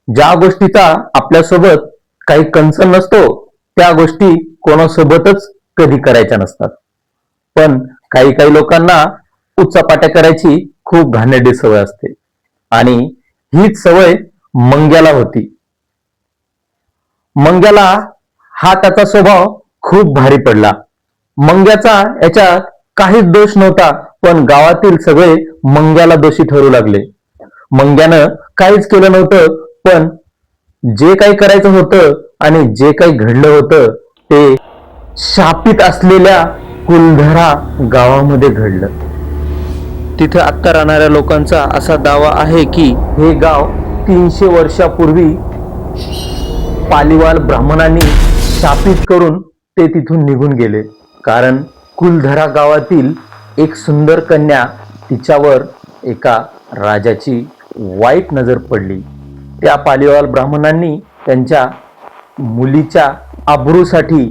ज्या गोष्टीचा आपल्यासोबत काही कन्सर्न नसतो त्या गोष्टी कोणासोबतच कधी करायच्या नसतात. पण काही काही लोकांना उच्चापाट्या करायची खूप घाणेरडी सवय असते आणि हीच सवय मंग्याला होती. मंग्याला हा त्याचा स्वभाव खूप भारी पडला. मंग्याचा याच्यात काहीच दोष नव्हता, पण गावातील सगळे मंग्याला दोषी ठरू लागले. मंग्यानं काहीच केलं नव्हतं, पण जे काही करायचं होतं आणि जे काही घडलं होतं ते शापित असलेल्या कुलधरा गावामध्ये घडलं. तिथे आत्ता राहणाऱ्या लोकांचा असा दावा आहे की हे गाव 300 वर्षापूर्वी पालीवाल ब्राह्मणांनी शापित करून ते तिथून निघून गेले. कारण कुलधरा गावातील एक सुंदर कन्या, तिच्यावर एका राजाची वाईट नजर पडली. त्या पालीवाल ब्राह्मणांनी त्यांच्या मुलीच्या आबरूसाठी,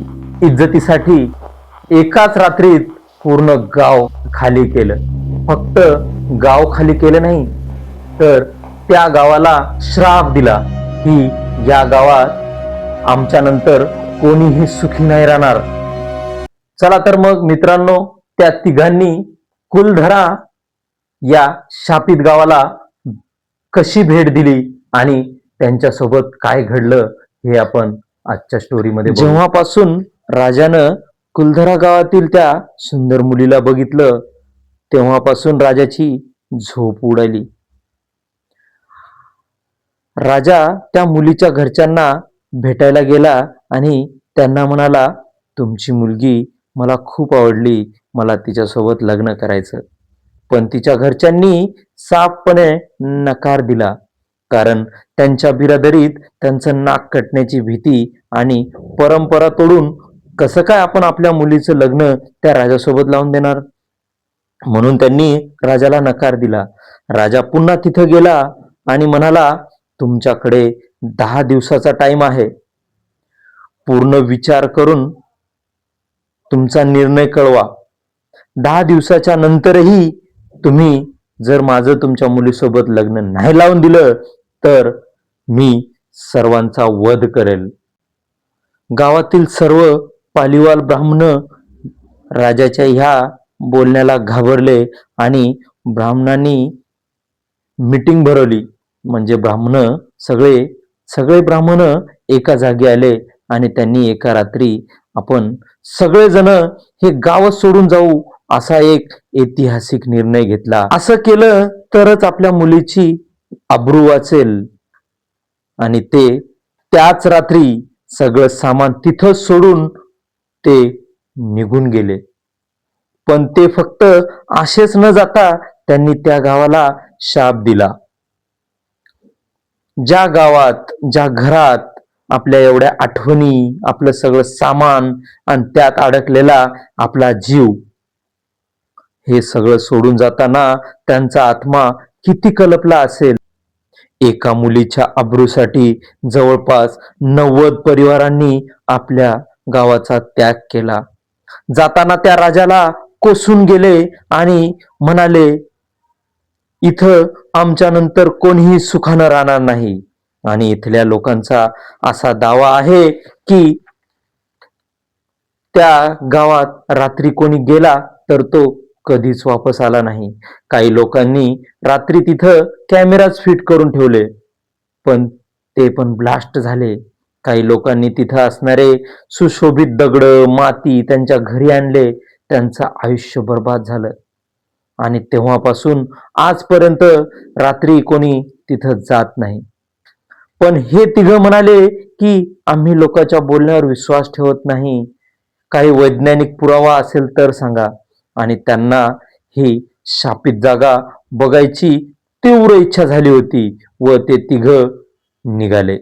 इज्जतीसाठी एकाच रात्रीत पूर्ण गाव खाली केलं. फक्त गाव खाली केलं नाही, तर त्या गावाला श्राप दिला की या गावात आमच्या नंतर कोणीही सुखी नाही राहणार. चला तर मग मित्रांनो, त्या तिघांनी कुलधरा या शापित गावाला कशी भेट दिली आणि त्यांच्यासोबत काय घडलं हे आपण आजच्या स्टोरीमध्ये बघू. जेव्हापासून राजानं कुलधरा गावातील त्या सुंदर मुलीला बघितलं तेव्हापासून राजाची झोप उडाली. राजा त्या मुलीच्या घरच्यांना भेटायला गेला आणि त्यांना म्हणाला, तुमची मुलगी मला खूप आवडली, मला तिच्यासोबत लग्न करायचं. पण तिच्या घरच्यांनी साफपणे नकार दिला. कारण त्यांच्या बिरादरीत त्यांचं नाक कटण्याची भीती आणि परंपरा तोडून कसं काय आपण आपल्या मुलीचं लग्न त्या राजासोबत लावून देणार, म्हणून त्यांनी राजाला नकार दिला. राजा पुन्हा तिथं गेला आणि म्हणाला, तुमच्याकडे 10 दिवसाचा टाइम आहे. पूर्ण विचार करून तुमचा निर्णय कळवा. 10 दिवसाच्या नंतरही तुम्ही जर माझं तुमच्या मुलीसोबत लग्न नाही लावून दिलं तर मी सर्वांचा वध करेल. गावातील सर्व पालीवाल ब्राह्मण राजाच्या ह्या बोलण्याला घाबरले आणि ब्राह्मणांनी मीटिंग भरवली. म्हणजे सगळे सगळे ब्राह्मण एका जागी आले आणि त्यांनी एका रात्री आपण सगळेजण हे गाव सोडून जाऊ असा एक ऐतिहासिक निर्णय घेतला. असं केलं तरच आपल्या मुलीची आबरू वाचेल. आणि ते त्याच रात्री सगळं सामान तिथंच सोडून ते निघून गेले. पण ते फक्त असेच न जाता त्यांनी त्या गावाला शाप दिला. ज्या गावात, ज्या घरात आपल्या एवढ्या आठवणी, आपलं सगळं सामान आणि त्यात अडकलेला आपला जीव, हे सगळं सोडून जाताना त्यांचा आत्मा किती कलपला असेल. एका मुलीच्या आबरूसाठी जवळपास 90 परिवारांनी आपल्या गावाचा त्याग केला. जाताना त्या राजाला कोसून गेले आणि म्हणाले, इथं आमच्या नंतर कोणीही सुखानं राहणार नाही. आणि इथल्या लोकांचा असा दावा आहे की त्या गावात रात्री कोणी गेला तर तो कधीच वापस आला नाही. काही लोकांनी रात्री तिथं कॅमेराच फिट करून ठेवले, पण ते पण ब्लास्ट झाले. काही लोकांनी तिथं असणारे सुशोभित दगड, माती त्यांच्या घरी आणले, त्यांचं आयुष्य बर्बाद झालं. आणि तेव्हापासून आजपर्यंत रात्री कोणी तिथं जात नाही. पण हे तिघं म्हणाले की आम्ही लोकांच्या बोलण्यावर विश्वास ठेवत नाही, काही वैज्ञानिक पुरावा असेल तर सांगा. आणि त्यांना ही शापित जागा बघायची तीव्र इच्छा झाली होती व ते तिघं निघाले.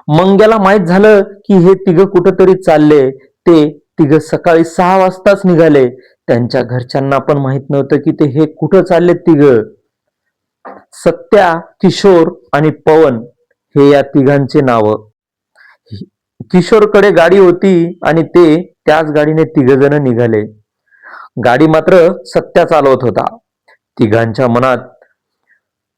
मंग्याला माहित झालं की हे तिघं कुठंतरी चालले. ते तिघं सकाळी 6 वाजताच निघाले. त्यांच्या घरच्यांना पण माहित नव्हतं की ते हे कुठं चालले. तिघं, सत्या, किशोर आणि पवन हे या तिघांचे नाव. किशोरकडे गाडी होती आणि ते त्याच गाडीने तिघजण निघाले. गाडी मात्र सत्या चालवत होता. तिघांच्या मनात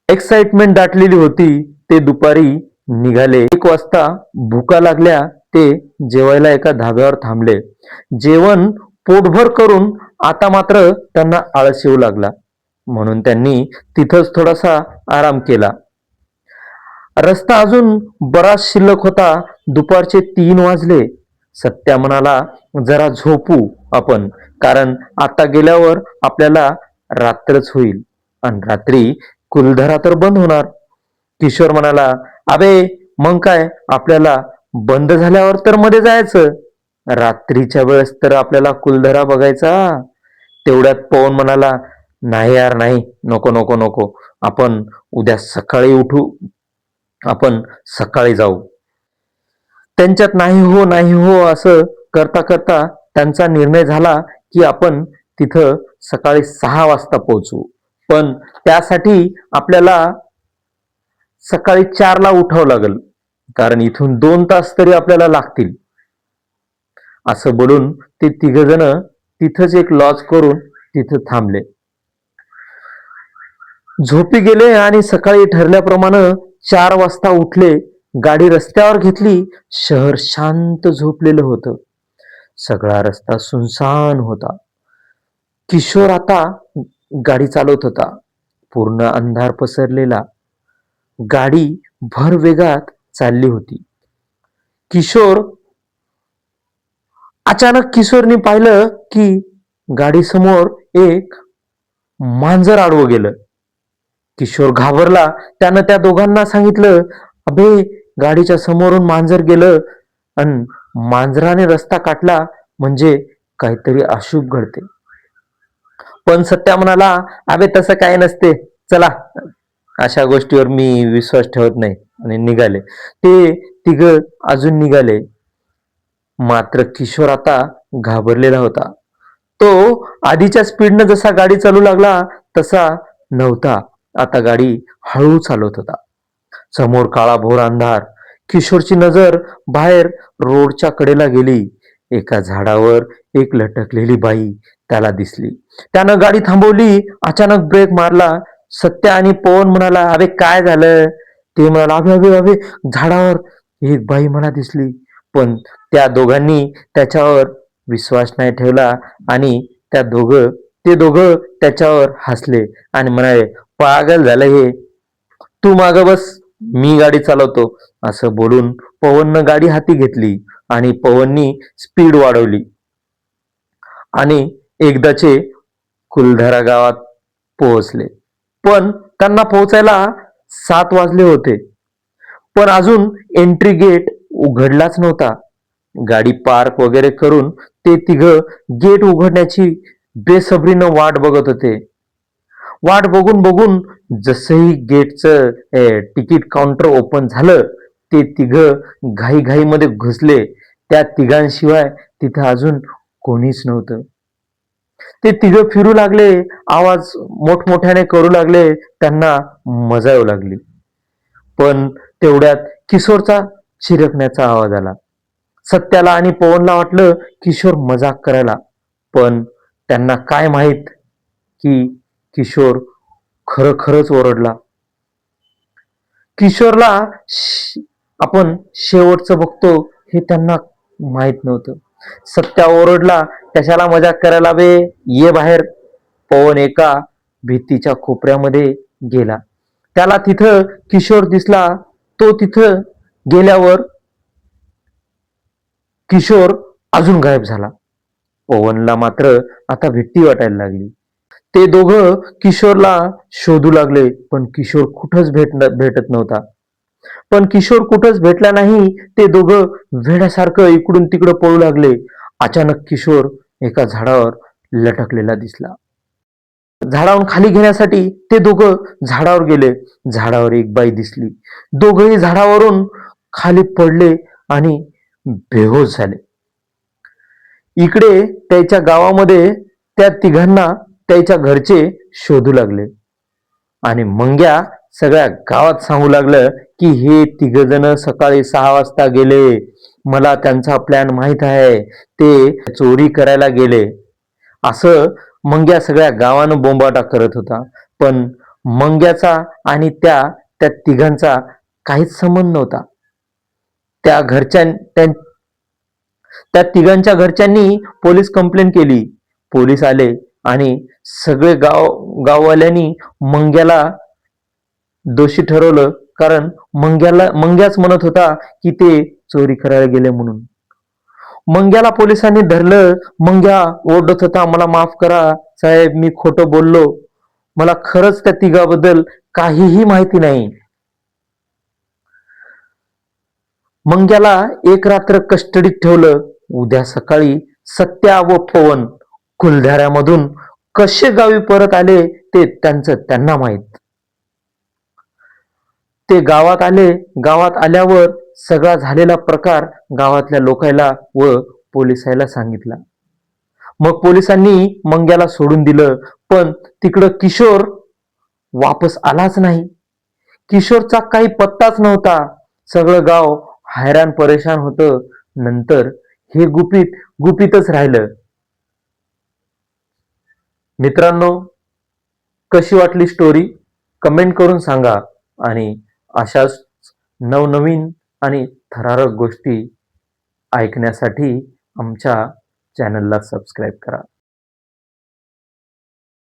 एक्साइटमेंट दाटलेली होती. ते दुपारी निघाले. 1 वाजता भुका लागल्या. ते जेवायला एका धाब्यावर थांबले. जेवण पोटभर करून आता मात्र त्यांना आळस येऊ लागला, म्हणून त्यांनी तिथंच थोडासा आराम केला. रस्ता अजून बराच शिल्लक होता. दुपारचे 3 वाजले. सत्या म्हणाला, जरा झोपू आपण, कारण आता गेल्यावर आपल्याला रात्रच होईल आणि रात्री कुलधरा तर बंद होणार. किशोर म्हणाला, अबे मग काय, आपल्याला बंद झाल्यावर तर मध्ये जायचं, रात्रीच्या वेळेस तर आपल्याला कुलधरा बघायचा. तेवढ्यात पवन म्हणाला, नाही यार नाही, नको नको नको, आपण उद्या सकाळी उठू, आपण सकाळी जाऊ. त्यांच्यात नाही हो असं करता करता त्यांचा निर्णय झाला की आपण तिथं सकाळी 6 वाजता पोहोचू. पण त्यासाठी आपल्याला सकाळी 4ला उठावं लागेल, कारण इथून 2 तास तरी आपल्याला लागतील. असं बोलून ते तिघजण तिथंच एक लॉज करून तिथं थांबले. झोपी गेले आणि सकाळी ठरल्याप्रमाणे 4 वाजता उठले. गाडी रस्त्यावर घेतली. शहर शांत झोपलेलं होतं. सगळा रस्ता सुनसान होता. किशोर आता गाडी चालवत होता. पूर्ण अंधार पसरलेला. गाडी भर वेगात चालली होती. किशोर अचानक किशोरने पाहिलं की गाडीसमोर एक मांजर आडवं गेलं. किशोर घाबरला. त्यानं त्या दोघांना सांगितलं, अबे गाडीच्या समोरून मांजर गेलं आणि मांजराने रस्ता काटला म्हणजे काहीतरी अशुभ घडते. पण सत्या म्हणाला, अबे तसं काय नसते, चला, अशा गोष्टीवर मी विश्वास ठेवत नाही, आणि निघाले. ते तिघ अजून निघाले. मात्र किशोर आता घाबरलेला होता. तो आधीच्या स्पीडनं जसा गाडी चालू लागला तसा नव्हता. आता गाडी हळू चालवत होता. समोर काळाभोर अंधार. किशोरची नजर बाहेर रोडच्या कडेला गेली. एका झाडावर एक लटकलेली बाई त्याला दिसली. त्यानं गाडी थांबवली. अचानक ब्रेक मारला. सत्या आणि पवन म्हणाला, अबे काय झालं? ते म्हणाला, अबे अबे अबे, झाडावर एक बाई मला दिसली. पण त्या दोघांनी त्याच्यावर विश्वास नाही ठेवला आणि ते दोघं त्याच्यावर हसले आणि म्हणाले, पागल झालं हे, तू मागं बस, मी गाडी चालवतो. असं बोलून पवननं गाडी हाती घेतली आणि पवननी स्पीड वाढवली आणि एकदाचे कुलधरा गावात पोहोचले. पण त्यांना पोहोचायला 7 वाजले होते. पण अजून एंट्री गेट उघडलाच नव्हता. गाडी पार्क वगैरे करून ते तिघं गेट उघडण्याची बेसब्रीनं वाट बघत होते. वाट बघून बघून जसंही गेटचं तिकीट काउंटर ओपन झालं, ते तिघं घाईघाईमध्ये घुसले. त्या तिघांशिवाय तिथं अजून कोणीच नव्हतं. ते तिघं फिरू लागले. आवाज मोठमोठ्याने करू लागले. त्यांना मजा येऊ लागली. पण तेवढ्यात किशोरचा चिरकण्याचा आवाज आला. सत्याला आणि पवनला वाटलं किशोर मजाक करायला, पण त्यांना काय माहित की किशोर खरंच ओरडला. किशोरला आपण शेवटचं बघतो हे त्यांना माहित नव्हतं. सत्या ओरडला, कशाला मजाक करायला बे, ये बाहेर. पवन एका भीतीच्या कोपऱ्यामध्ये गेला. त्याला तिथं किशोर दिसला. तो तिथं गेल्यावर किशोर अजून गायब झाला. पवनला मात्र आता भीती वाटायला लागली. ते दोघं किशोरला शोधू लागले, पण किशोर कुठंच भेटत नव्हता. पण किशोर कुठंच भेटला नाही. ते दोघं वेड्यासारखं इकडून तिकडं पळू लागले. अचानक किशोर एका झाडावर लटकलेला दिसला. झाडावरून खाली घेण्यासाठी ते दोघं झाडावर गेले. झाडावर एक बाई दिसली. दोघंही झाडावरून खाली पडले आणि बेहोश झाले. इकडे त्याच्या गावामध्ये त्या तिघांना त्याच्या घरचे शोधू लागले आणि मंग्या सगळ्या गावात सांगू लागलं की हे तिघजण सकाळी 6 वाजता गेले. मला त्यांचा प्लॅन माहित आहे. ते चोरी करायला गेले. असं मंग्या सगळ्या गावानं बोंबाटा करत होता. पण मंग्याचा आणि त्या तिघांचा काहीच संबंध नव्हता. त्या घरच्या त्या तिघांच्या घरच्यांनी पोलीस कंप्लेंट केली. पोलीस आले आणि सगळे गाववाल्यांनी मंग्याला दोषी ठरवलं, कारण मंग्याच म्हणत होता की ते चोरी करायला गेले म्हणून. मंग्याला पोलिसांनी धरलं. मंग्या ओरडत होता, मला माफ करा साहेब, मी खोटं बोललो, मला खरंच त्या तिघाबद्दल काहीही माहिती नाही. मंग्याला एक रात्र कस्टडीत ठेवलं. उद्या सकाळी सत्या व पवन कुलधाऱ्यामधून कसे गावी परत आले ते त्यांना माहित. ते गावात आले. गावात आल्यावर सगळा झालेला प्रकार गावातल्या लोकांना व पोलिसाला सांगितला. मग पोलिसांनी मंग्याला सोडून दिलं. पण तिकडं किशोर वापस आलाच नाही. किशोरचा काही पत्ताच नव्हता. सगळं गाव हैराण परेशान होतं. नंतर हे गुपितच राहिलं. मित्रांनो, कशी वाटली स्टोरी कमेंट करून सांगा. आणि अशाच नवनवीन आणि थरारक गोष्टी ऐकण्यासाठी आमच्या चॅनलला सबस्क्राईब करा.